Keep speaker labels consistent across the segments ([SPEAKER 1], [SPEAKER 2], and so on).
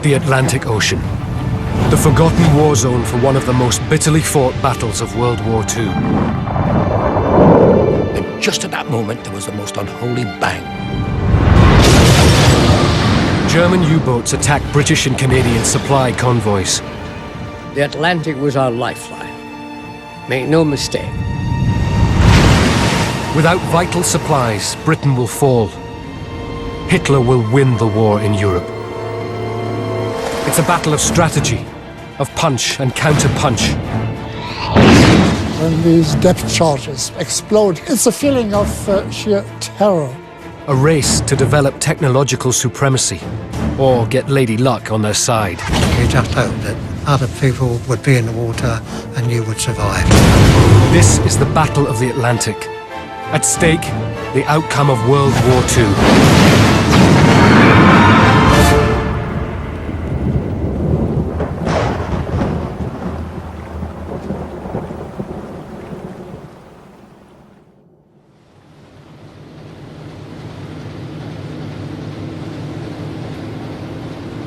[SPEAKER 1] the Atlantic Ocean, the forgotten war zone for one of the most bitterly fought battles of World War II.
[SPEAKER 2] And just at that moment, there was the most unholy bang.
[SPEAKER 1] German U-boats attacked British and Canadian supply convoys.
[SPEAKER 2] The Atlantic was our lifeline. Make no mistake.
[SPEAKER 1] Without vital supplies, Britain will fall. Hitler will win the war in Europe. It's a battle of strategy, of punch and counter-punch.
[SPEAKER 3] When these depth charges explode, it's a feeling of sheer terror.
[SPEAKER 1] A race to develop technological supremacy, or get Lady Luck on their side.
[SPEAKER 4] You just hope that other people would be in the water and you would survive.
[SPEAKER 1] This is the Battle of the Atlantic. At stake, the outcome of World War II.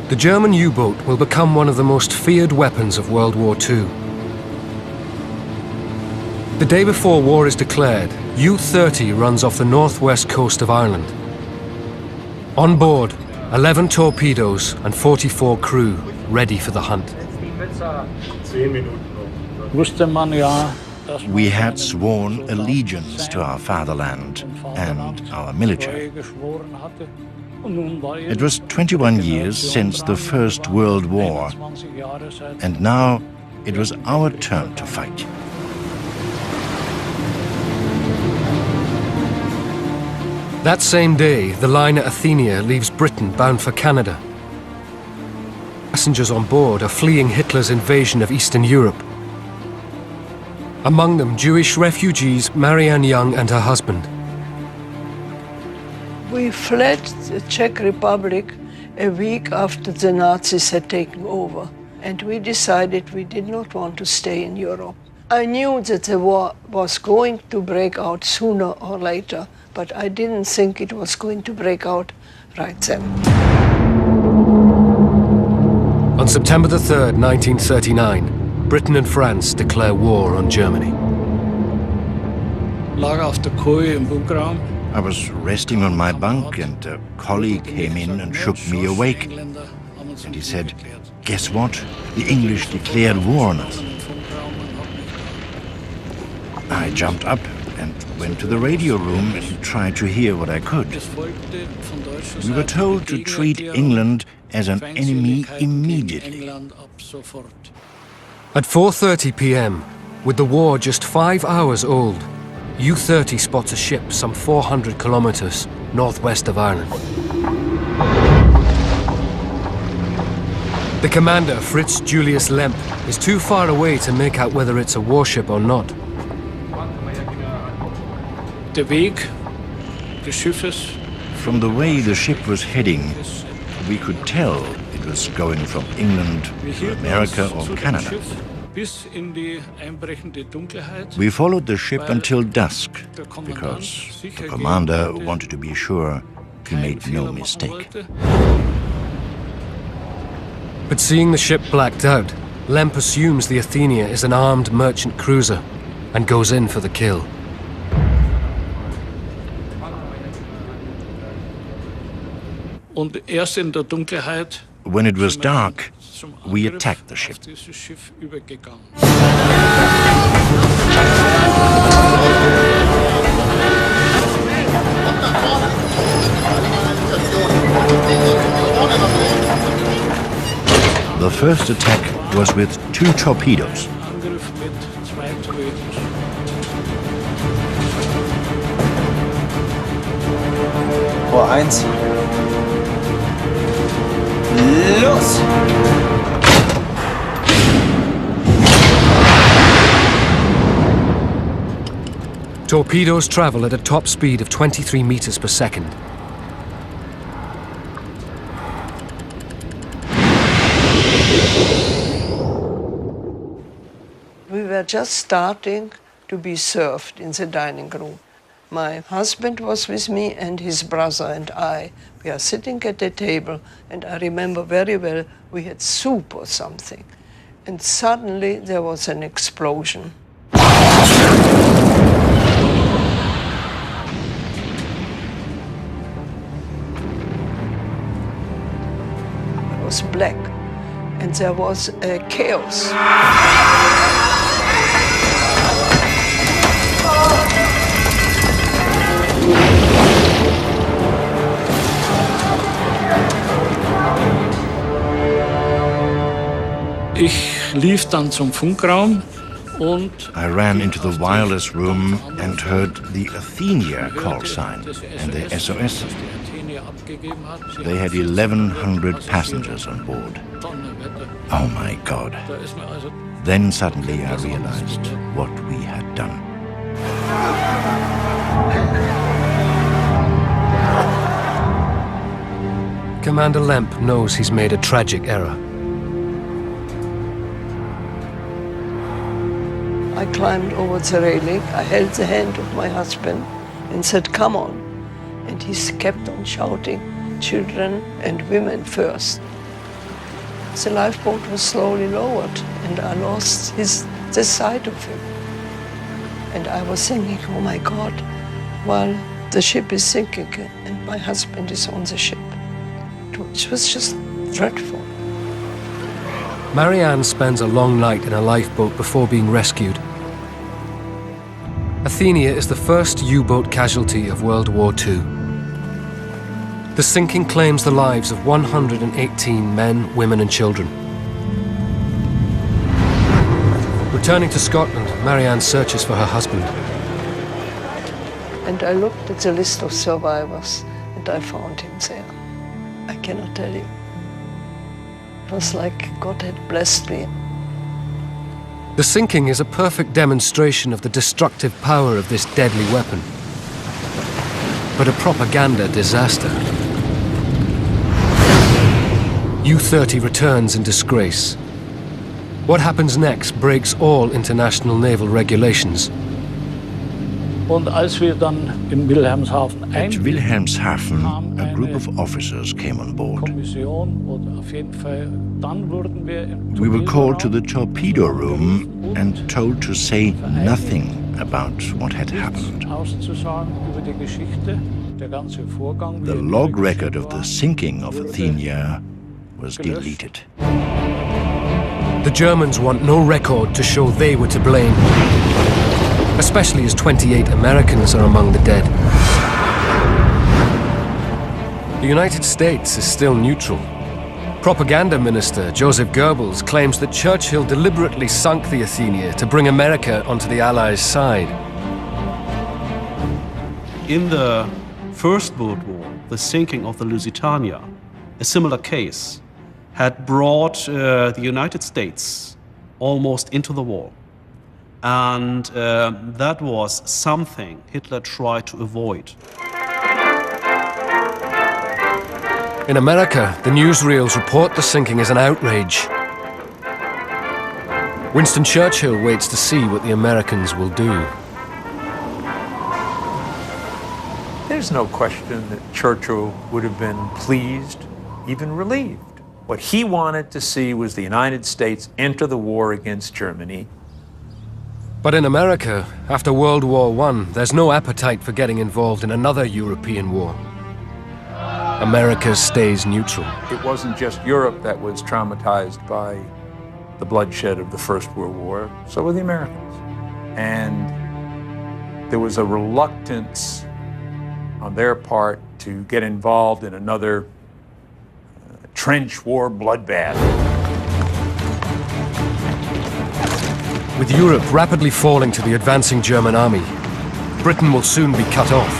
[SPEAKER 1] The German U-boat will become one of the most feared weapons of World War II. The day before war is declared, U-30 runs off the northwest coast of Ireland. On board, 11 torpedoes and 44 crew ready for the hunt.
[SPEAKER 5] We had sworn allegiance to our fatherland and our military. It was 21 years since the First World War, and now it was our turn to fight.
[SPEAKER 1] That same day, the liner Athenia leaves Britain bound for Canada. Passengers on board are fleeing Hitler's invasion of Eastern Europe. Among them, Jewish refugees Marianne Young and her husband.
[SPEAKER 6] We fled the Czech Republic a week after the Nazis had taken over, and we decided we did not want to stay in Europe. I knew that the war was going to break out sooner or later, but I didn't think it was going to break out right then.
[SPEAKER 1] On September the 3rd, 1939, Britain and France declare war on Germany.
[SPEAKER 5] I was resting on my bunk and a colleague came in and shook me awake. And he said, "Guess what? The English declared war on us." I jumped up and went to the radio room and tried to hear what I could. We were told to treat England as an enemy immediately.
[SPEAKER 1] At 4:30 p.m., with the war just 5 hours old, U-30 spots a ship some 400 kilometers northwest of Ireland. The commander, Fritz Julius Lemp, is too far away to make out whether it's a warship or not.
[SPEAKER 5] From the way the ship was heading, we could tell it was going from England to America or Canada. We followed the ship until dusk, because the commander wanted to be sure he made no mistake.
[SPEAKER 1] But seeing the ship blacked out, Lemp assumes the Athenia is an armed merchant cruiser and goes in for the kill.
[SPEAKER 5] When it was dark, we attacked the ship. The first attack was with 2 torpedoes.
[SPEAKER 7] Tor 1. Los!
[SPEAKER 1] Torpedoes travel at a top speed of 23 meters per second.
[SPEAKER 6] We were just starting to be served in the dining room. My husband was with me and his brother and I We are sitting at the table, and I remember very well we had soup or something. And suddenly there was an explosion. It was black, and there was chaos.
[SPEAKER 8] Ich lief dann zum Funkraum und
[SPEAKER 5] I ran into the wireless room and heard the Athenia call sign and the SOS. They had 1,100 passengers on board. Oh my God. Then suddenly I realized what we had done.
[SPEAKER 1] Commander Lemp knows he's made a tragic error.
[SPEAKER 6] I climbed over the railing, I held the hand of my husband and said, "Come on." And he kept on shouting, "Children and women first." The lifeboat was slowly lowered and I lost the sight of him. And I was thinking, oh my God, well, the ship is sinking and my husband is on the ship. It was just dreadful.
[SPEAKER 1] Marianne spends a long night in a lifeboat before being rescued. Athenia is the first U-boat casualty of World War II. The sinking claims the lives of 118 men, women and children. Returning to Scotland, Marianne searches for her husband.
[SPEAKER 6] And I looked at the list of survivors and I found him there. I cannot tell you. It was like God had blessed me.
[SPEAKER 1] The sinking is a perfect demonstration of the destructive power of this deadly weapon. But a propaganda disaster. U-30 returns in disgrace. What happens next breaks all international naval regulations.
[SPEAKER 8] Und als wir dann in Wilhelmshaven
[SPEAKER 5] At Wilhelmshaven, a group of officers came on board. We were called to the torpedo room and told to say nothing about what had happened. The log record of the sinking of Athenia was deleted.
[SPEAKER 1] The Germans want no record to show they were to blame, especially as 28 Americans are among the dead. The United States is still neutral. Propaganda Minister Joseph Goebbels claims that Churchill deliberately sunk the Athenia to bring America onto the Allies' side.
[SPEAKER 9] In the First World War, the sinking of the Lusitania, a similar case, had brought the United States almost into the war. And that was something Hitler tried to avoid.
[SPEAKER 1] In America, the newsreels report the sinking as an outrage. Winston Churchill waits to see what the Americans will do.
[SPEAKER 10] There's no question that Churchill would have been pleased, even relieved. What he wanted to see was the United States enter the war against Germany.
[SPEAKER 1] But in America, after World War I, there's no appetite for getting involved in another European war. America stays neutral.
[SPEAKER 10] It wasn't just Europe that was traumatized by the bloodshed of the First World War, so were the Americans. And there was a reluctance on their part to get involved in another trench war bloodbath.
[SPEAKER 1] With Europe rapidly falling to the advancing German army, Britain will soon be cut off.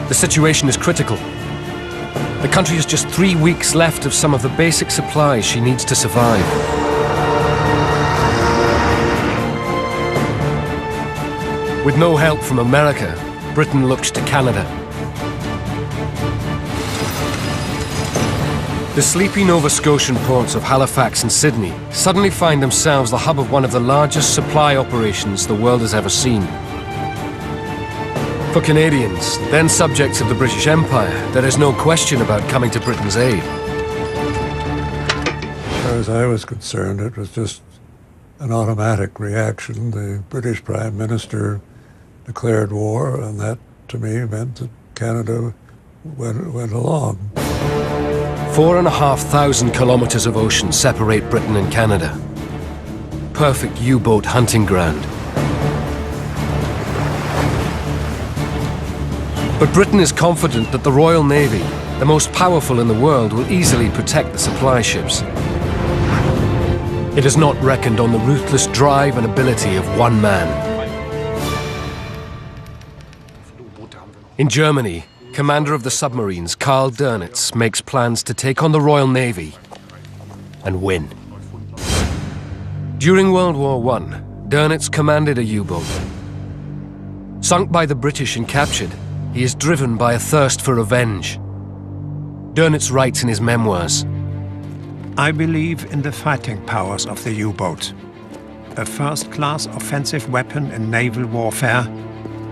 [SPEAKER 1] The situation is critical. The country has just 3 weeks left of some of the basic supplies she needs to survive. With no help from America, Britain looks to Canada. The sleepy Nova Scotian ports of Halifax and Sydney suddenly find themselves the hub of one of the largest supply operations the world has ever seen. For Canadians, then subjects of the British Empire, there is no question about coming to Britain's aid.
[SPEAKER 11] As far as I was concerned, it was just an automatic reaction. The British Prime Minister declared war, and that, to me, meant that Canada went along.
[SPEAKER 1] 4,500 kilometers of ocean separate Britain and Canada. Perfect U-boat hunting ground. But Britain is confident that the Royal Navy, the most powerful in the world, will easily protect the supply ships. It has not reckoned on the ruthless drive and ability of one man. In Germany, commander of the submarines, Karl Dönitz, makes plans to take on the Royal Navy and win. During World War I, Dönitz commanded a U-boat. Sunk by the British and captured, he is driven by a thirst for revenge. Dönitz writes in his memoirs,
[SPEAKER 12] I believe in the fighting powers of the U-boat, a first-class offensive weapon in naval warfare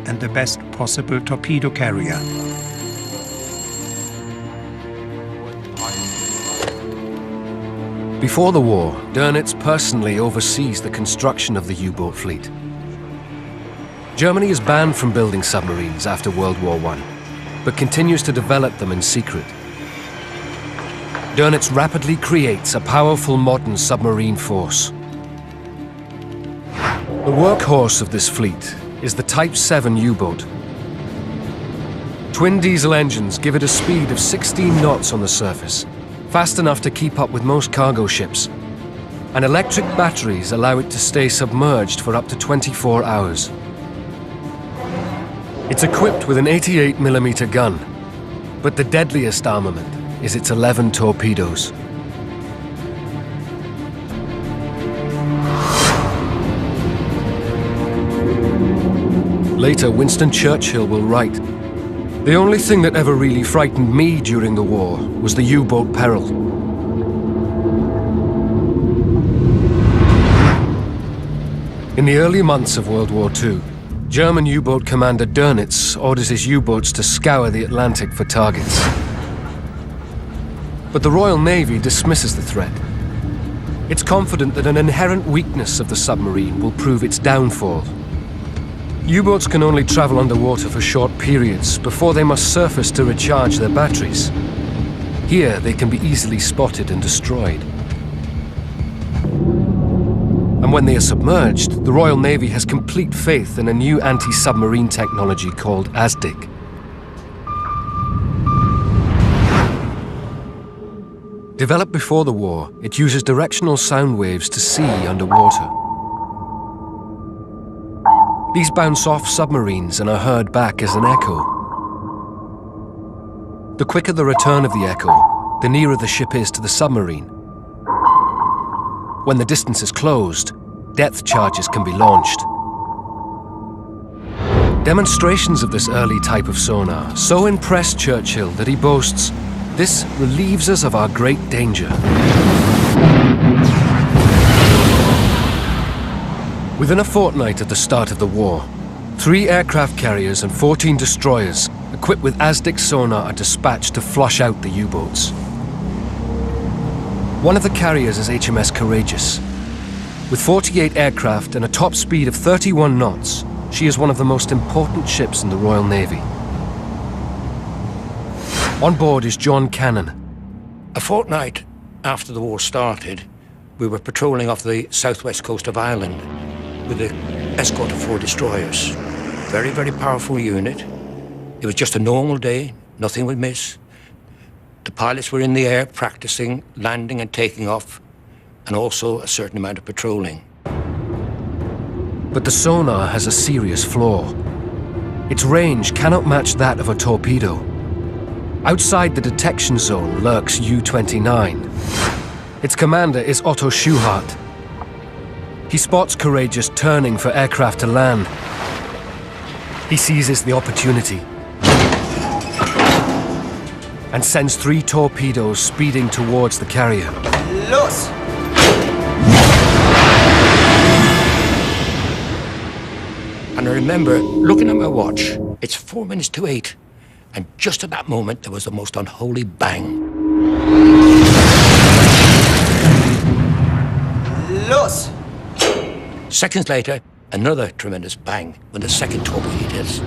[SPEAKER 12] and the best possible torpedo carrier.
[SPEAKER 1] Before the war, Dönitz personally oversees the construction of the U-boat fleet. Germany is banned from building submarines after World War I, but continues to develop them in secret. Dönitz rapidly creates a powerful modern submarine force. The workhorse of this fleet is the Type 7 U-boat. Twin diesel engines give it a speed of 16 knots on the surface, fast enough to keep up with most cargo ships. And electric batteries allow it to stay submerged for up to 24 hours. It's equipped with an 88mm gun, but the deadliest armament is its 11 torpedoes. Later, Winston Churchill will write, "The only thing that ever really frightened me during the war was the U-boat peril." In the early months of World War II, German U-boat commander Dönitz orders his U-boats to scour the Atlantic for targets. But the Royal Navy dismisses the threat. It's confident that an inherent weakness of the submarine will prove its downfall. U-boats can only travel underwater for short periods before they must surface to recharge their batteries. Here, they can be easily spotted and destroyed. And when they are submerged, the Royal Navy has complete faith in a new anti-submarine technology called ASDIC. Developed before the war, it uses directional sound waves to see underwater. These bounce off submarines and are heard back as an echo. The quicker the return of the echo, the nearer the ship is to the submarine. When the distance is closed, depth charges can be launched. Demonstrations of this early type of sonar so impressed Churchill that he boasts, "This relieves us of our great danger." Within a fortnight at the start of the war, 3 aircraft carriers and 14 destroyers equipped with ASDIC sonar are dispatched to flush out the U-boats. One of the carriers is HMS Courageous. With 48 aircraft and a top speed of 31 knots, she is one of the most important ships in the Royal Navy. On board is John Cannon.
[SPEAKER 13] A fortnight after the war started, we were patrolling off the southwest coast of Ireland with an escort of 4 destroyers. Very, very powerful unit. It was just a normal day, nothing would miss. The pilots were in the air practicing landing and taking off, and also a certain amount of patrolling.
[SPEAKER 1] But the sonar has a serious flaw. Its range cannot match that of a torpedo. Outside the detection zone lurks U-29. Its commander is Otto Schuhart. He spots Courageous turning for aircraft to land. He seizes the opportunity and sends 3 torpedoes speeding towards the carrier.
[SPEAKER 7] Los!
[SPEAKER 13] And I remember looking at my watch It's 4 minutes to 8. And just at that moment, there was the most unholy bang.
[SPEAKER 7] Los!
[SPEAKER 13] Seconds later, another tremendous bang when the second torpedo hit us.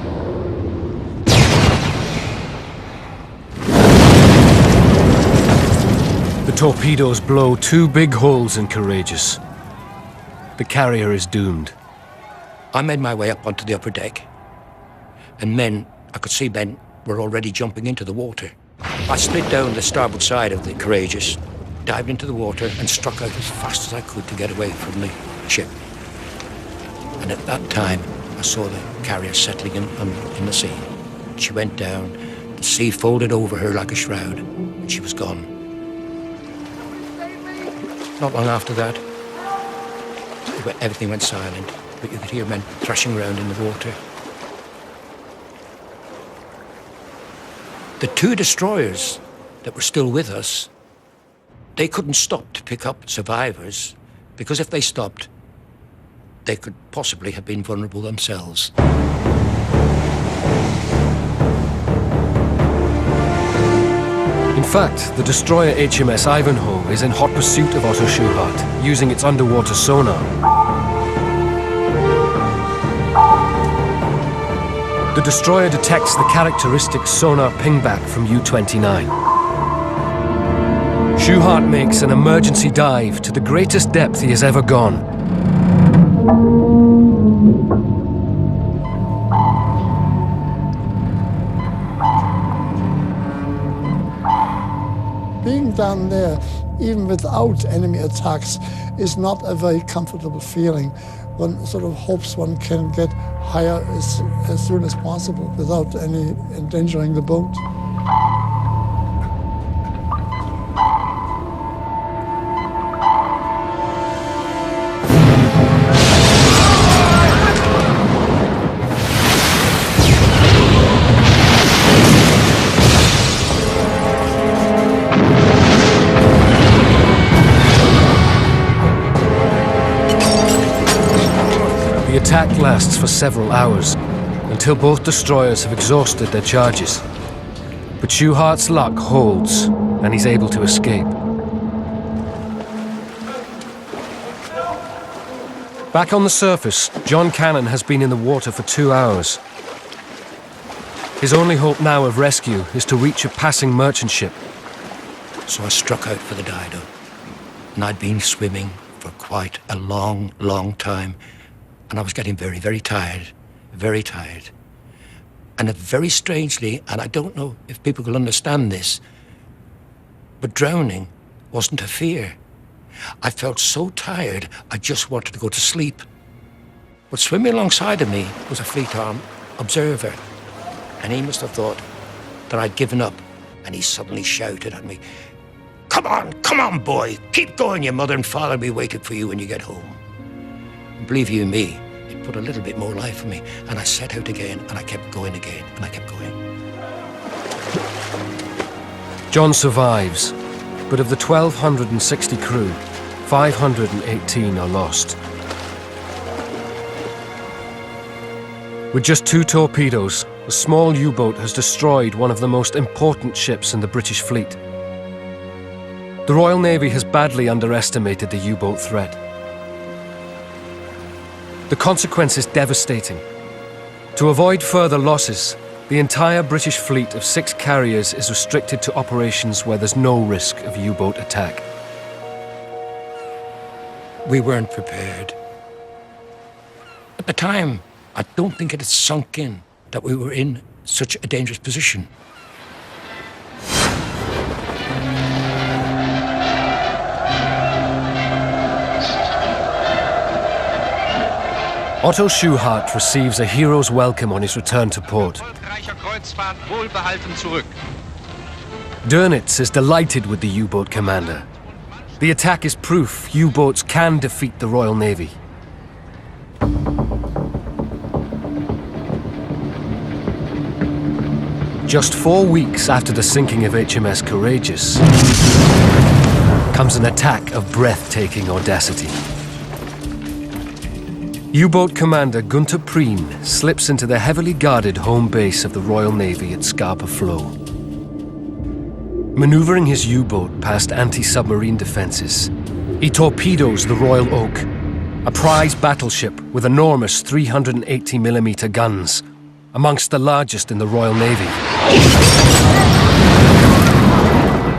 [SPEAKER 1] The torpedoes blow 2 big holes in Courageous. The carrier is doomed.
[SPEAKER 13] I made my way up onto the upper deck. And I could see men were already jumping into the water. I slid down the starboard side of the Courageous, dived into the water and struck out as fast as I could to get away from the ship. And at that time, I saw the carrier settling in the sea. She went down, the sea folded over her like a shroud, and she was gone. Not long after that, everything went silent, but you could hear men thrashing around in the water. The 2 destroyers that were still with us, they couldn't stop to pick up survivors, because if they stopped, they could possibly have been vulnerable themselves.
[SPEAKER 1] In fact, the destroyer HMS Ivanhoe is in hot pursuit of Otto Schuhart, using its underwater sonar. The destroyer detects the characteristic sonar pingback from U-29. Schuhart makes an emergency dive to the greatest depth he has ever gone.
[SPEAKER 3] Being down there, even without enemy attacks, is not a very comfortable feeling. One sort of hopes one can get higher as soon as possible without any endangering the boat.
[SPEAKER 1] The attack lasts for several hours, until both destroyers have exhausted their charges. But Schuhart's luck holds, and he's able to escape. Back on the surface, John Cannon has been in the water for 2 hours. His only hope now of rescue is to reach a passing merchant ship.
[SPEAKER 13] So I struck out for the Dido, and I'd been swimming for quite a long, long time. And I was getting very, very tired, very tired. And very strangely, and I don't know if people will understand this, but drowning wasn't a fear. I felt so tired, I just wanted to go to sleep. But swimming alongside of me was a Fleet Arm observer, and he must have thought that I'd given up, and he suddenly shouted at me, come on, boy, keep going, your mother and father will be waiting for you when you get home." And believe you me, it put a little bit more life in me, and I set out again, and I kept going again, and I kept going.
[SPEAKER 1] John survives, but of the 1,260 crew, 518 are lost. With just 2 torpedoes, a small U-boat has destroyed one of the most important ships in the British fleet. The Royal Navy has badly underestimated the U-boat threat. The consequence is devastating. To avoid further losses, the entire British fleet of 6 carriers is restricted to operations where there's no risk of U-boat attack.
[SPEAKER 13] We weren't prepared. At the time, I don't think it had sunk in that we were in such a dangerous position.
[SPEAKER 1] Otto Schuhart receives a hero's welcome on his return to port. Dönitz is delighted with the U-boat commander. The attack is proof U-boats can defeat the Royal Navy. Just 4 weeks after the sinking of HMS Courageous comes an attack of breathtaking audacity. U-boat commander Gunther Prien slips into the heavily guarded home base of the Royal Navy at Scapa Flow. Maneuvering his U-boat past anti-submarine defenses, he torpedoes the Royal Oak, a prize battleship with enormous 380mm guns, amongst the largest in the Royal Navy.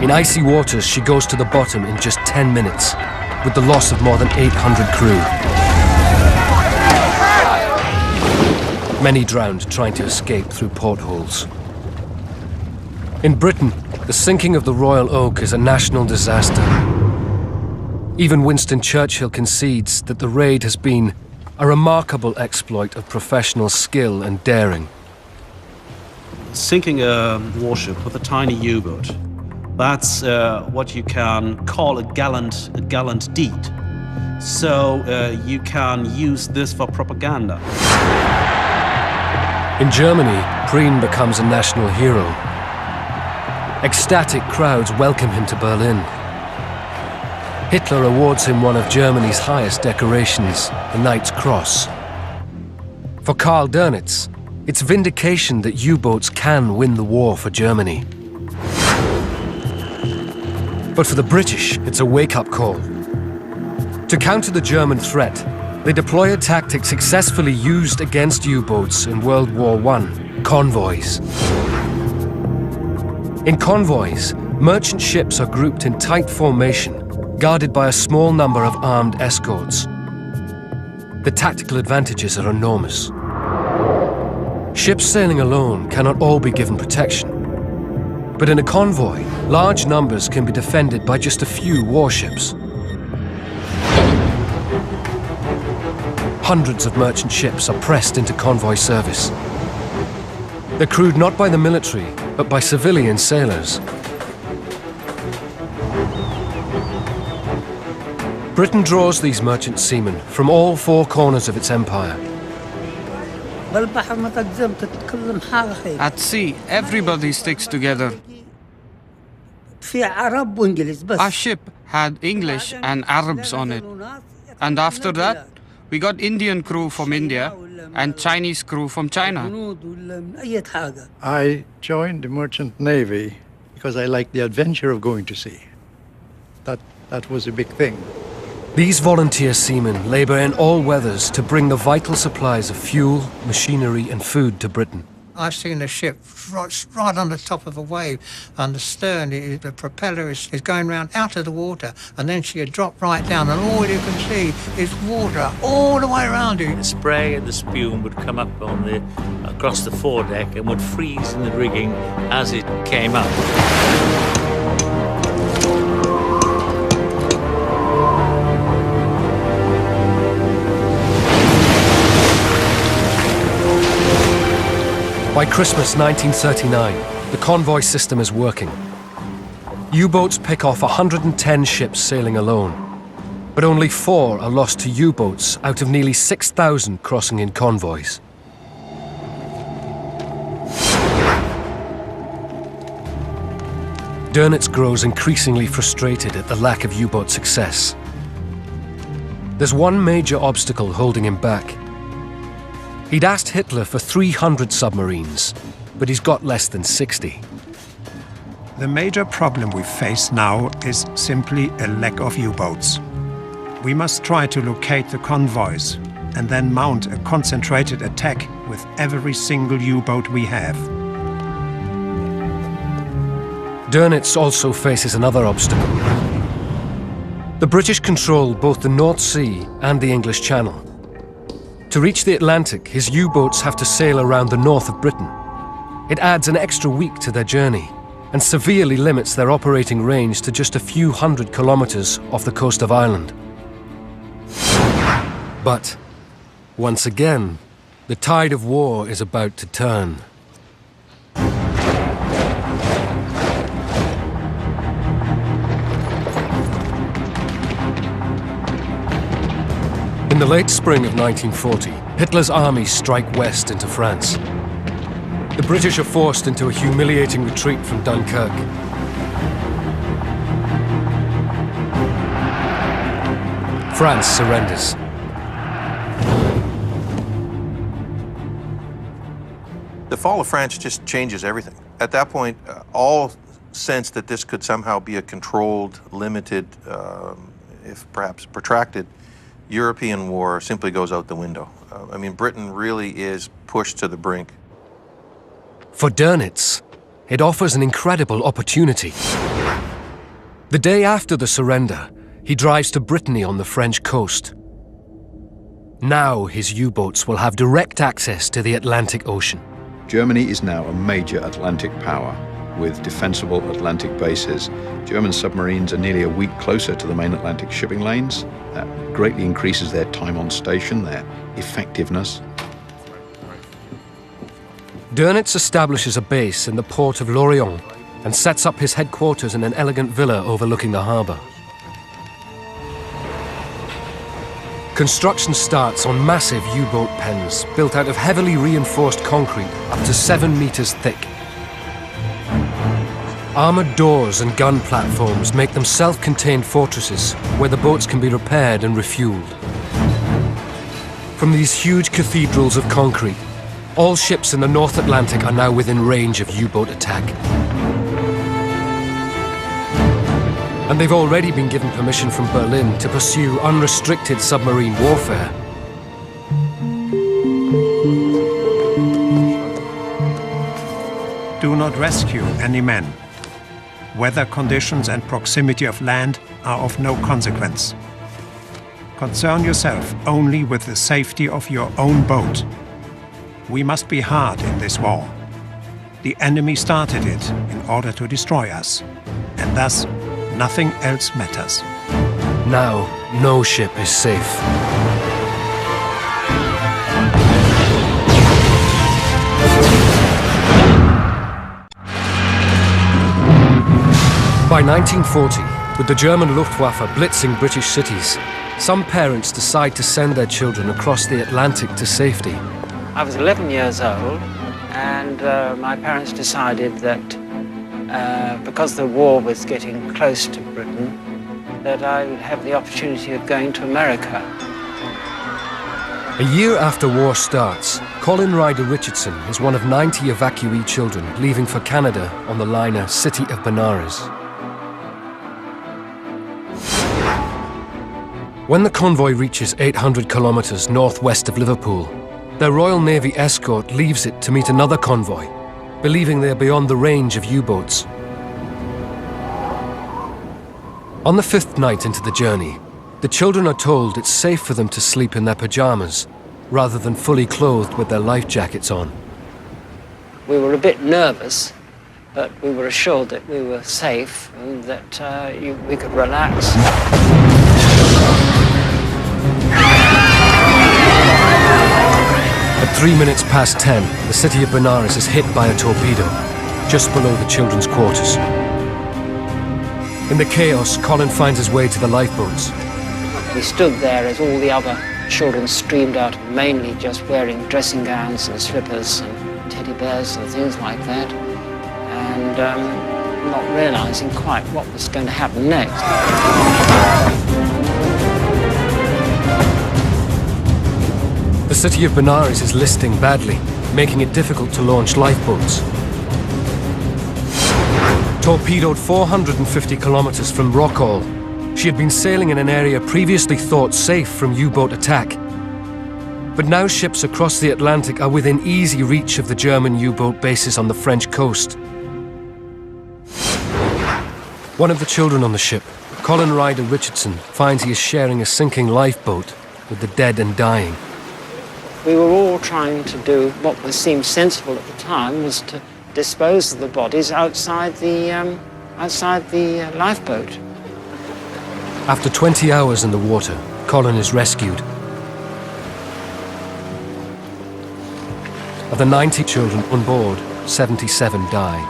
[SPEAKER 1] In icy waters, she goes to the bottom in just 10 minutes, with the loss of more than 800 crew. Many drowned trying to escape through portholes. In Britain, the sinking of the Royal Oak is a national disaster. Even Winston Churchill concedes that the raid has been a remarkable exploit of professional skill and daring.
[SPEAKER 9] Sinking a warship with a tiny U-boat, that's what you can call a gallant deed. So you can use this for propaganda.
[SPEAKER 1] In Germany, Prien becomes a national hero. Ecstatic crowds welcome him to Berlin. Hitler awards him one of Germany's highest decorations, the Knight's Cross. For Karl Dönitz, it's vindication that U-boats can win the war for Germany. But for the British, it's a wake-up call. To counter the German threat, they deploy a tactic successfully used against U-boats in World War I, convoys. In convoys, merchant ships are grouped in tight formation, guarded by a small number of armed escorts. The tactical advantages are enormous. Ships sailing alone cannot all be given protection. But in a convoy, large numbers can be defended by just a few warships. Hundreds of merchant ships are pressed into convoy service. They're crewed not by the military, but by civilian sailors. Britain draws these merchant seamen from all four corners of its empire.
[SPEAKER 14] At sea, everybody sticks together. Our ship had English and Arabs on it. And after that, we got Indian crew from India and Chinese crew from China.
[SPEAKER 15] I joined the merchant navy because I liked the adventure of going to sea. That was a big thing.
[SPEAKER 1] These volunteer seamen labor in all weathers to bring the vital supplies of fuel, machinery and food to Britain.
[SPEAKER 4] I've seen a ship right on the top of a wave, and the stern, the propeller is going round out of the water, and then she had dropped right down, and all you can see is water all the way around you.
[SPEAKER 16] The spray and the spume would come up across the foredeck and would freeze in the rigging as it came up.
[SPEAKER 1] By Christmas 1939, the convoy system is working. U-boats pick off 110 ships sailing alone, but only 4 are lost to U-boats out of nearly 6,000 crossing in convoys. Dönitz grows increasingly frustrated at the lack of U-boat success. There's one major obstacle holding him back. He'd asked Hitler for 300 submarines, but he's got less than 60.
[SPEAKER 12] The major problem we face now is simply a lack of U-boats. We must try to locate the convoys and then mount a concentrated attack with every single U-boat we have.
[SPEAKER 1] Dönitz also faces another obstacle. The British control both the North Sea and the English Channel. To reach the Atlantic, his U-boats have to sail around the north of Britain. It adds an extra week to their journey and severely limits their operating range to just a few hundred kilometers off the coast of Ireland. But, once again, the tide of war is about to turn. In the late spring of 1940, Hitler's armies strike west into France. The British are forced into a humiliating retreat from Dunkirk. France surrenders.
[SPEAKER 17] The fall of France just changes everything. At that point, all sense that this could somehow be a controlled, limited, if perhaps protracted, European war simply goes out the window. I mean, Britain really is pushed to the brink.
[SPEAKER 1] For Dönitz, it offers an incredible opportunity. The day after the surrender, he drives to Brittany on the French coast. Now his U-boats will have direct access to the Atlantic Ocean.
[SPEAKER 18] Germany is now a major Atlantic power with defensible Atlantic bases. German submarines are nearly a week closer to the main Atlantic shipping lanes. That greatly increases their time on station, their effectiveness.
[SPEAKER 1] Dönitz establishes a base in the port of Lorient and sets up his headquarters in an elegant villa overlooking the harbour. Construction starts on massive U-boat pens built out of heavily reinforced concrete up to 7 meters thick. Armoured doors and gun platforms make them self-contained fortresses where the boats can be repaired and refuelled. From these huge cathedrals of concrete, all ships in the North Atlantic are now within range of U-boat attack. And they've already been given permission from Berlin to pursue unrestricted submarine warfare.
[SPEAKER 12] Do not rescue any men. Weather conditions and proximity of land are of no consequence. Concern yourself only with the safety of your own boat. We must be hard in this war. The enemy started it in order to destroy us, and thus nothing else matters.
[SPEAKER 1] Now, no ship is safe. By 1940, with the German Luftwaffe blitzing British cities, some parents decide to send their children across the Atlantic to safety.
[SPEAKER 19] I was 11 years old, and my parents decided that because the war was getting close to Britain, that I would have the opportunity of going to America.
[SPEAKER 1] A year after war starts, Colin Ryder Richardson is one of 90 evacuee children leaving for Canada on the liner City of Benares. When the convoy reaches 800 kilometers northwest of Liverpool, their Royal Navy escort leaves it to meet another convoy, believing they're beyond the range of U-boats. On the 5th night into the journey, the children are told it's safe for them to sleep in their pajamas, rather than fully clothed with their life jackets on.
[SPEAKER 19] We were a bit nervous, but we were assured that we were safe and that we could relax.
[SPEAKER 1] At 3 minutes past 10, the city of Benares is hit by a torpedo, just below the children's quarters. In the chaos, Colin finds his way to the lifeboats.
[SPEAKER 19] We stood there as all the other children streamed out, mainly just wearing dressing gowns and slippers and teddy bears and things like that, and not realizing quite what was going to happen next.
[SPEAKER 1] The city of Benares is listing badly, making it difficult to launch lifeboats. Torpedoed 450 kilometers from Rockall, she had been sailing in an area previously thought safe from U-boat attack. But now ships across the Atlantic are within easy reach of the German U-boat bases on the French coast. One of the children on the ship, Colin Ryder Richardson, finds he is sharing a sinking lifeboat with the dead and dying.
[SPEAKER 19] We were all trying to do what seemed sensible at the time, was to dispose of the bodies outside the lifeboat.
[SPEAKER 1] After 20 hours in the water, Colin is rescued. Of the 90 children on board, 77 die.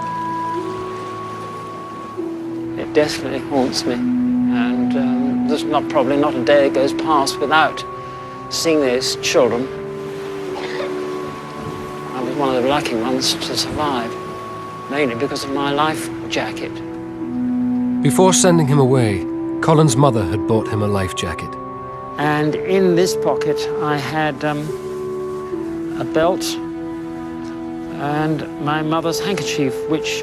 [SPEAKER 19] It definitely haunts me, and there's probably not a day that goes past without seeing those children. I was one of the lucky ones to survive, mainly because of my life jacket.
[SPEAKER 1] Before sending him away, Colin's mother had bought him a life jacket.
[SPEAKER 19] And in this pocket I had a belt, and my mother's handkerchief, which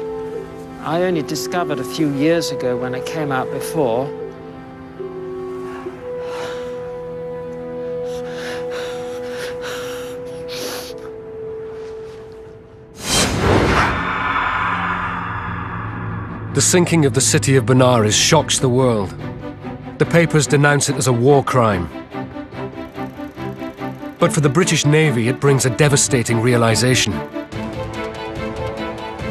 [SPEAKER 19] I only discovered a few years ago when it came out before.
[SPEAKER 1] The sinking of the city of Benares shocks the world. The papers denounce it as a war crime. But for the British Navy, it brings a devastating realization.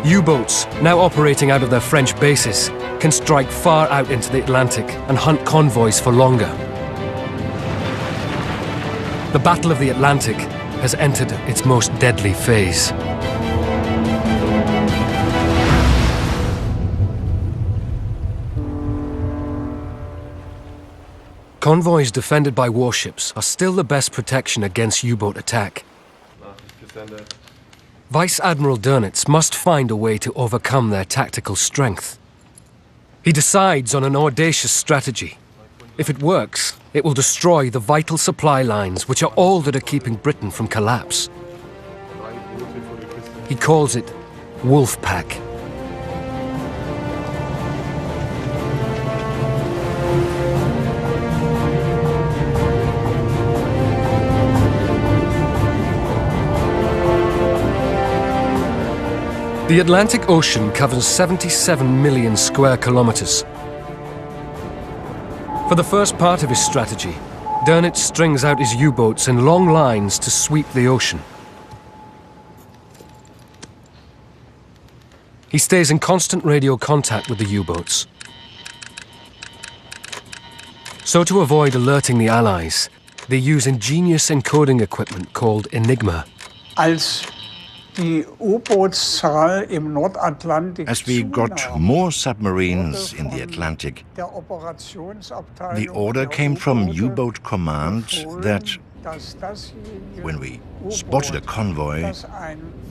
[SPEAKER 1] U-boats, now operating out of their French bases, can strike far out into the Atlantic and hunt convoys for longer. The Battle of the Atlantic has entered its most deadly phase. Convoys defended by warships are still the best protection against U-boat attack. Vice Admiral Dönitz must find a way to overcome their tactical strength. He decides on an audacious strategy. If it works, it will destroy the vital supply lines which are all that are keeping Britain from collapse. He calls it Wolfpack. The Atlantic Ocean covers 77 million square kilometers. For the first part of his strategy, Dönitz strings out his U-boats in long lines to sweep the ocean. He stays in constant radio contact with the U-boats. So to avoid alerting the Allies, they use ingenious encoding equipment called Enigma.
[SPEAKER 5] As we got more submarines in the Atlantic, the order came from U-boat command that when we spotted a convoy,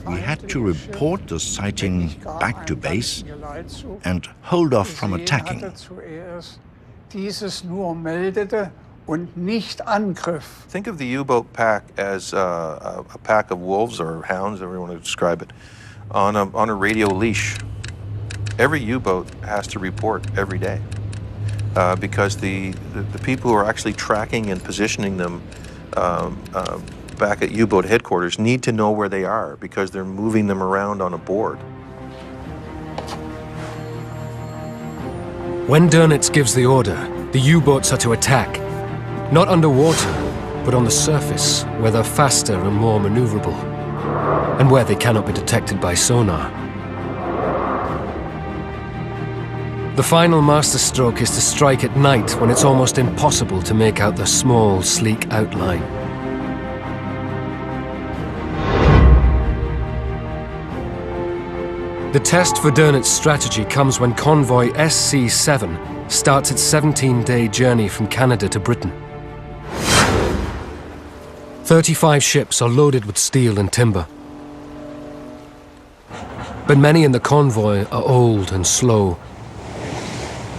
[SPEAKER 5] we had to report the sighting back to base and hold off from attacking.
[SPEAKER 17] Think of the U-boat pack as a pack of wolves or hounds, however you want to describe it, on a radio leash. Every U-boat has to report every day because the people who are actually tracking and positioning them back at U-boat headquarters need to know where they are because they're moving them around on a board.
[SPEAKER 1] When Dönitz gives the order, the U-boats are to attack. Not underwater, but on the surface, where they're faster and more maneuverable, and where they cannot be detected by sonar. The final masterstroke is to strike at night when it's almost impossible to make out the small, sleek outline. The test for Dönitz's strategy comes when convoy SC-7 starts its 17-day journey from Canada to Britain. 35 ships are loaded with steel and timber. But many in the convoy are old and slow.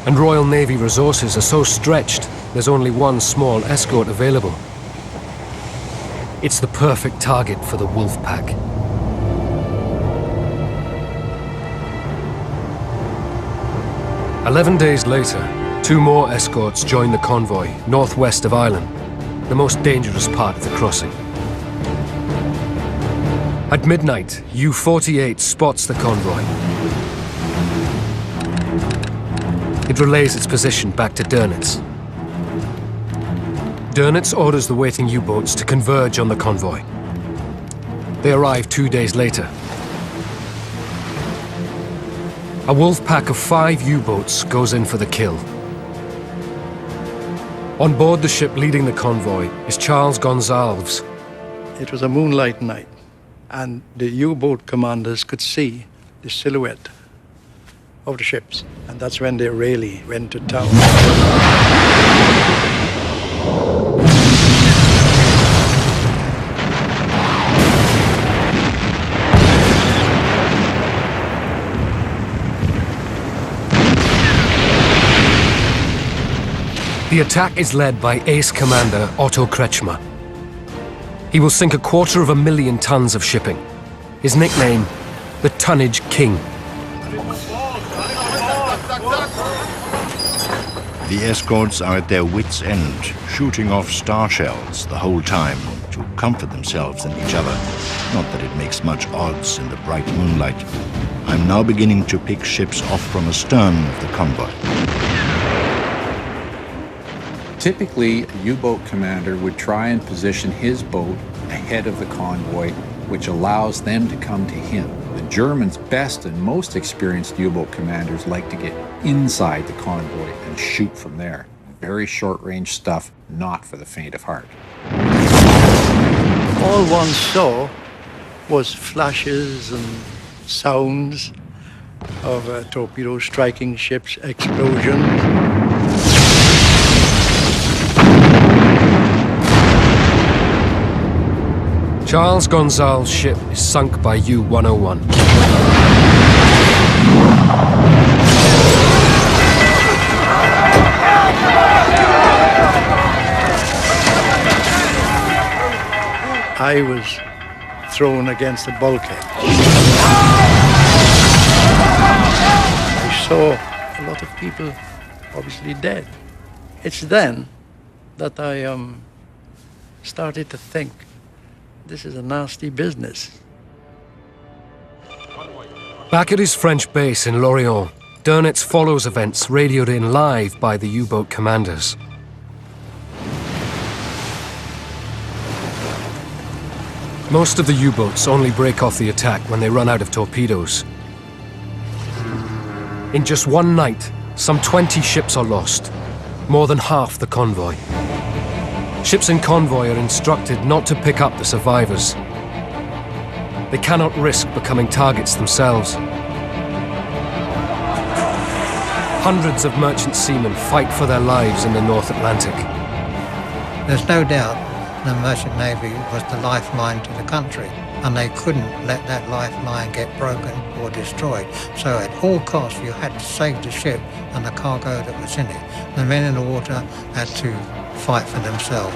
[SPEAKER 1] And Royal Navy resources are so stretched, there's only one small escort available. It's the perfect target for the Wolfpack. "11 days later, 2 more escorts join the convoy northwest of Ireland, the most dangerous part of the crossing. At midnight, U-48 spots the convoy. It relays its position back to Dönitz. Dönitz orders the waiting U-boats to converge on the convoy. They arrive 2 days later. A wolf pack of 5 U-boats goes in for the kill. On board the ship leading the convoy is Charles Gonsalves.
[SPEAKER 15] It was a moonlight night, and the U-boat commanders could see the silhouette of the ships, and that's when they really went to town.
[SPEAKER 1] The attack is led by ace commander Otto Kretschmer. He will sink 250,000 tons of shipping, his nickname, the Tonnage King.
[SPEAKER 5] The escorts are at their wits' end, shooting off star shells the whole time to comfort themselves and each other. Not that it makes much odds in the bright moonlight. I'm now beginning to pick ships off from astern of the convoy.
[SPEAKER 18] Typically, a U-boat commander would try and position his boat ahead of the convoy, which allows them to come to him. The Germans' best and most experienced U-boat commanders like to get inside the convoy and shoot from there. Very short-range stuff, not for the faint of heart.
[SPEAKER 15] All one saw was flashes and sounds of torpedoes striking ships, explosions.
[SPEAKER 1] Charles Gonzalez's ship is sunk by U-101.
[SPEAKER 15] I was thrown against the bulkhead. I saw a lot of people obviously dead. It's then that I started to think, this is a nasty business.
[SPEAKER 1] Back at his French base in Lorient, Dönitz follows events radioed in live by the U-boat commanders. Most of the U-boats only break off the attack when they run out of torpedoes. In just one night, some 20 ships are lost, more than half the convoy. Ships in convoy are instructed not to pick up the survivors. They cannot risk becoming targets themselves. Hundreds of merchant seamen fight for their lives in the North Atlantic.
[SPEAKER 4] There's no doubt the merchant navy was the lifeline to the country, and they couldn't let that lifeline get broken or destroyed. So at all costs, you had to save the ship and the cargo that was in it. The men in the water had to fight for themselves.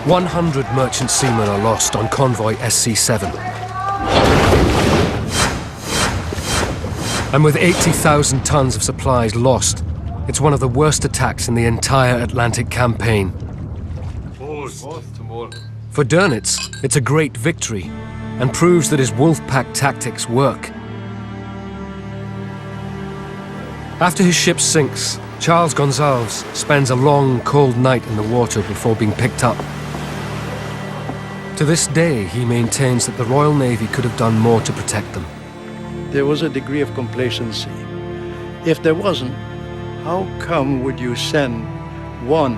[SPEAKER 1] 100 merchant seamen are lost on convoy SC7. And with 80,000 tons of supplies lost, it's one of the worst attacks in the entire Atlantic campaign. For Dönitz, it's a great victory and proves that his wolf-pack tactics work. After his ship sinks, Charles Gonzalez spends a long, cold night in the water before being picked up. To this day, he maintains that the Royal Navy could have done more to protect them.
[SPEAKER 15] There was a degree of complacency. If there wasn't, how come would you send one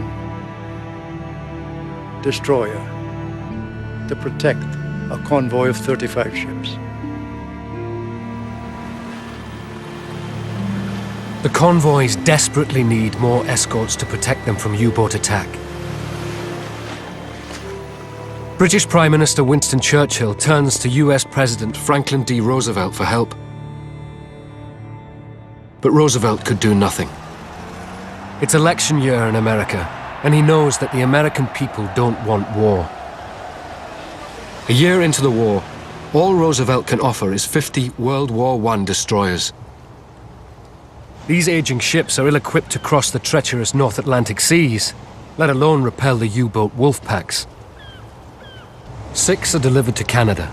[SPEAKER 15] destroyer to protect a convoy of 35 ships?
[SPEAKER 1] The convoys desperately need more escorts to protect them from U-boat attack. British Prime Minister Winston Churchill turns to US President Franklin D. Roosevelt for help. But Roosevelt could do nothing. It's election year in America, and he knows that the American people don't want war. A year into the war, all Roosevelt can offer is 50 World War I destroyers. These aging ships are ill-equipped to cross the treacherous North Atlantic seas, let alone repel the U-boat wolf packs. 6 are delivered to Canada.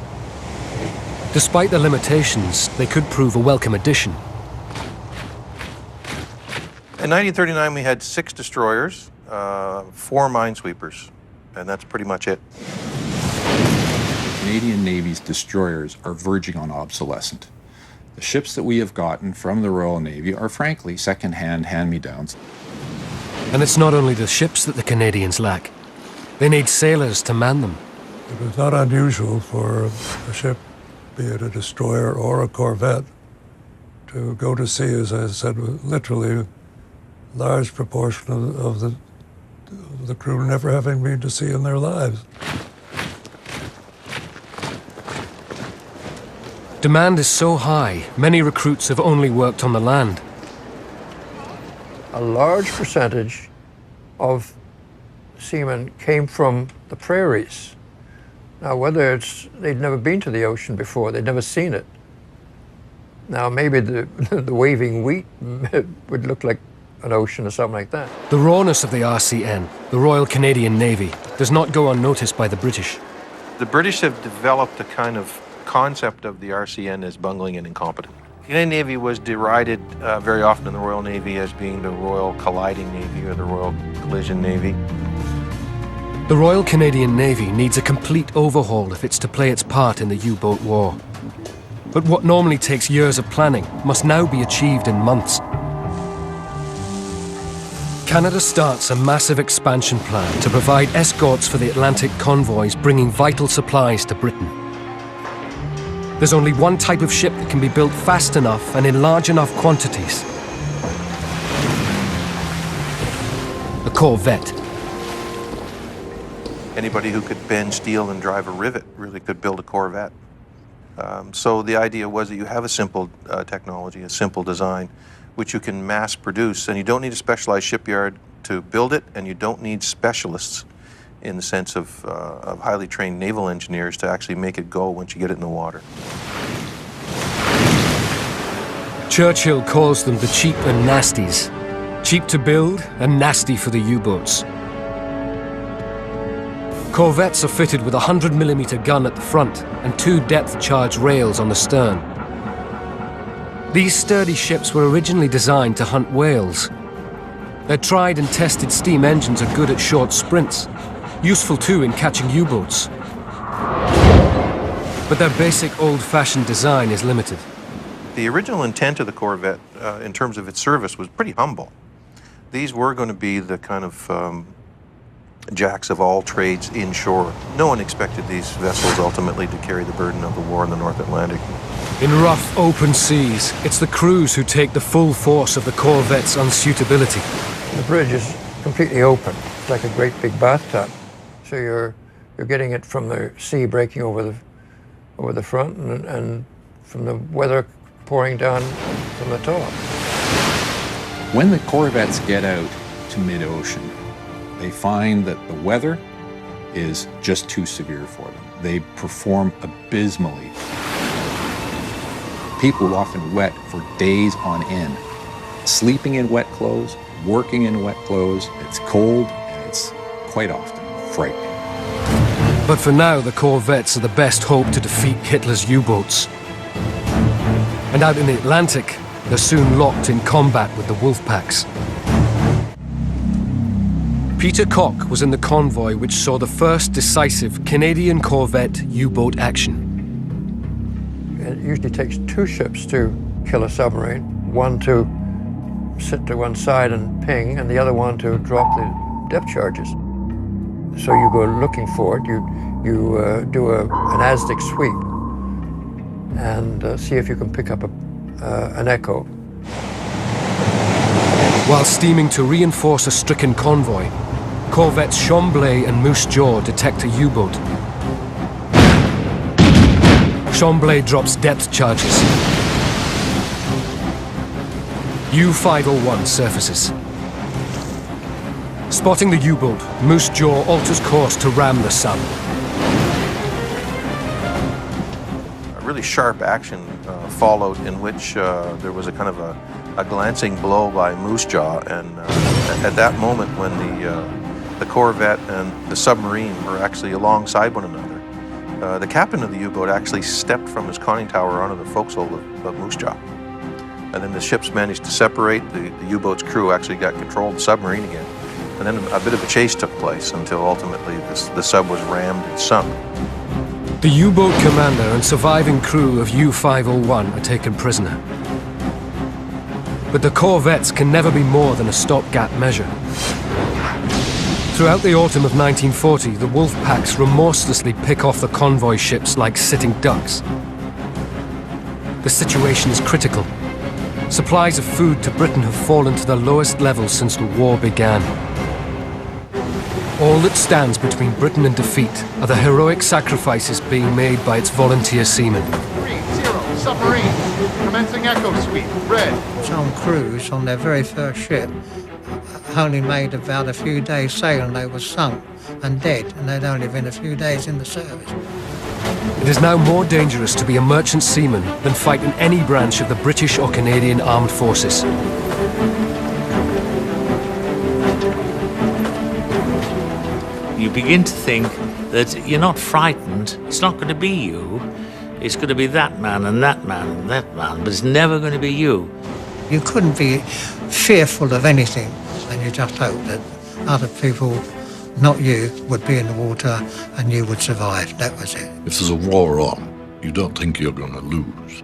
[SPEAKER 1] Despite their limitations, they could prove a welcome addition.
[SPEAKER 17] In 1939, we had 6 destroyers, 4 minesweepers, and that's pretty much it.
[SPEAKER 18] The Canadian Navy's destroyers are verging on obsolescence. The ships that we have gotten from the Royal Navy are frankly second-hand hand-me-downs.
[SPEAKER 1] And it's not only the ships that the Canadians lack. They need sailors to man them.
[SPEAKER 11] It was not unusual for a ship, be it a destroyer or a corvette, to go to sea, as I said, with literally a large proportion of the crew never having been to sea in their lives.
[SPEAKER 1] Demand is so high, many recruits have only worked on the land.
[SPEAKER 20] A large percentage of seamen came from the prairies. Now, whether they'd never been to the ocean before, they'd never seen it. Now, maybe the waving wheat would look like an ocean or something like that.
[SPEAKER 1] The rawness of the RCN, the Royal Canadian Navy, does not go unnoticed by the British.
[SPEAKER 17] The British have developed a kind of concept of the RCN as bungling and incompetent. The Canadian Navy was derided very often in the Royal Navy as being the Royal Colliding Navy or the Royal Collision Navy.
[SPEAKER 1] The Royal Canadian Navy needs a complete overhaul if it's to play its part in the U-boat war. But what normally takes years of planning must now be achieved in months. Canada starts a massive expansion plan to provide escorts for the Atlantic convoys bringing vital supplies to Britain. There's only one type of ship that can be built fast enough and in large enough quantities. A corvette.
[SPEAKER 17] Anybody who could bend steel and drive a rivet really could build a corvette. So the idea was that you have a simple technology, a simple design, which you can mass produce, and you don't need a specialized shipyard to build it, and you don't need specialists in the sense of highly trained naval engineers to actually make it go once you get it in the water.
[SPEAKER 1] Churchill calls them the cheap and nasties. Cheap to build and nasty for the U-boats. Corvettes are fitted with a 100mm gun at the front and 2 depth-charge rails on the stern. These sturdy ships were originally designed to hunt whales. Their tried and tested steam engines are good at short sprints, useful too in catching U-boats. But their basic old-fashioned design is limited.
[SPEAKER 17] The original intent of the Corvette, in terms of its service, was pretty humble. These were going to be the kind of jacks of all trades inshore. No one expected these vessels ultimately to carry the burden of the war in the North Atlantic.
[SPEAKER 1] In rough, open seas, it's the crews who take the full force of the corvette's unsuitability.
[SPEAKER 20] The bridge is completely open. It's like a great big bathtub. So you're getting it from the sea breaking over the front and from the weather pouring down from the top.
[SPEAKER 18] When the corvettes get out to mid-ocean, they find that the weather is just too severe for them. They perform abysmally. People often wet for days on end, sleeping in wet clothes, working in wet clothes. It's cold and it's quite often frightening.
[SPEAKER 1] But for now, the corvettes are the best hope to defeat Hitler's U-boats. And out in the Atlantic, they're soon locked in combat with the wolf packs. Peter Koch was in the convoy which saw the first decisive Canadian corvette U-boat action.
[SPEAKER 20] It usually takes 2 ships to kill a submarine, one to sit to one side and ping, and the other one to drop the depth charges. So you go looking for it, you do an Aztec sweep and see if you can pick up an echo.
[SPEAKER 1] While steaming to reinforce a stricken convoy, corvettes Chamblay and Moose Jaw detect a U-boat. Chamblay drops depth charges. U-501 surfaces. Spotting the U-boat, Moose Jaw alters course to ram the sub.
[SPEAKER 17] A really sharp action followed in which there was a kind of a glancing blow by Moose Jaw, and at that moment when the corvette and the submarine were actually alongside one another, the captain of the U-boat actually stepped from his conning tower onto the forecastle of Moose Jaw. And then the ships managed to separate. The U-boat's crew actually got control of the submarine again. And then a bit of a chase took place until ultimately the sub was rammed and sunk.
[SPEAKER 1] The U-boat commander and surviving crew of U-501 are taken prisoner. But the corvettes can never be more than a stopgap measure. Throughout the autumn of 1940, the wolf packs remorselessly pick off the convoy ships like sitting ducks. The situation is critical. Supplies of food to Britain have fallen to their lowest levels since the war began. All that stands between Britain and defeat are the heroic sacrifices being made by its volunteer seamen.
[SPEAKER 21] 3-0, submarine, commencing echo sweep, red.
[SPEAKER 4] Some crews on their very first ship only made about a few days' sail and they were sunk and dead, and they'd only been a few days in the service.
[SPEAKER 1] It is now more dangerous to be a merchant seaman than fight in any branch of the British or Canadian armed forces.
[SPEAKER 16] You begin to think that you're not frightened. It's not going to be you. It's going to be that man and that man and that man, but it's never going to be you.
[SPEAKER 4] You couldn't be fearful of anything, and you just hope that other people, not you, would be in the water and you would survive. That was it.
[SPEAKER 21] If there's a war on, you don't think you're going to lose.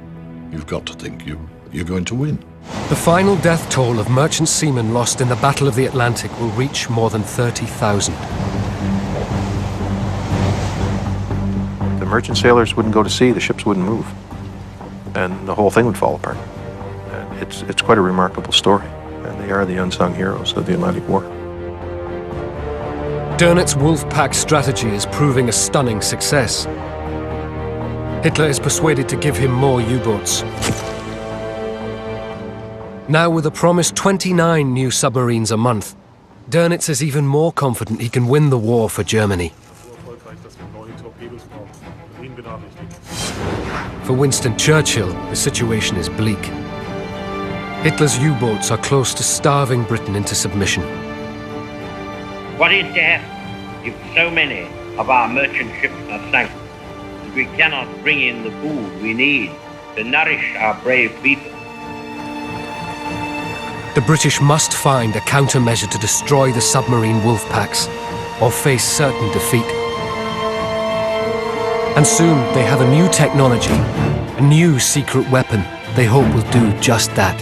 [SPEAKER 21] You've got to think you're going to win.
[SPEAKER 1] The final death toll of merchant seamen lost in the Battle of the Atlantic will reach more than 30,000.
[SPEAKER 17] The merchant sailors wouldn't go to sea, the ships wouldn't move, and the whole thing would fall apart. And it's quite a remarkable story, and they are the unsung heroes of the Atlantic War.
[SPEAKER 1] Dönitz wolf pack strategy is proving a stunning success. Hitler is persuaded to give him more U-boats. Now with a promised 29 new submarines a month, Dönitz is even more confident he can win the war for Germany. For Winston Churchill, the situation is bleak. Hitler's U-boats are close to starving Britain into submission.
[SPEAKER 22] What is to happen if so many of our merchant ships are sunk that we cannot bring in the food we need to nourish our brave people?
[SPEAKER 1] The British must find a countermeasure to destroy the submarine wolf packs, or face certain defeat. And soon they have a new technology, a new secret weapon they hope will do just that.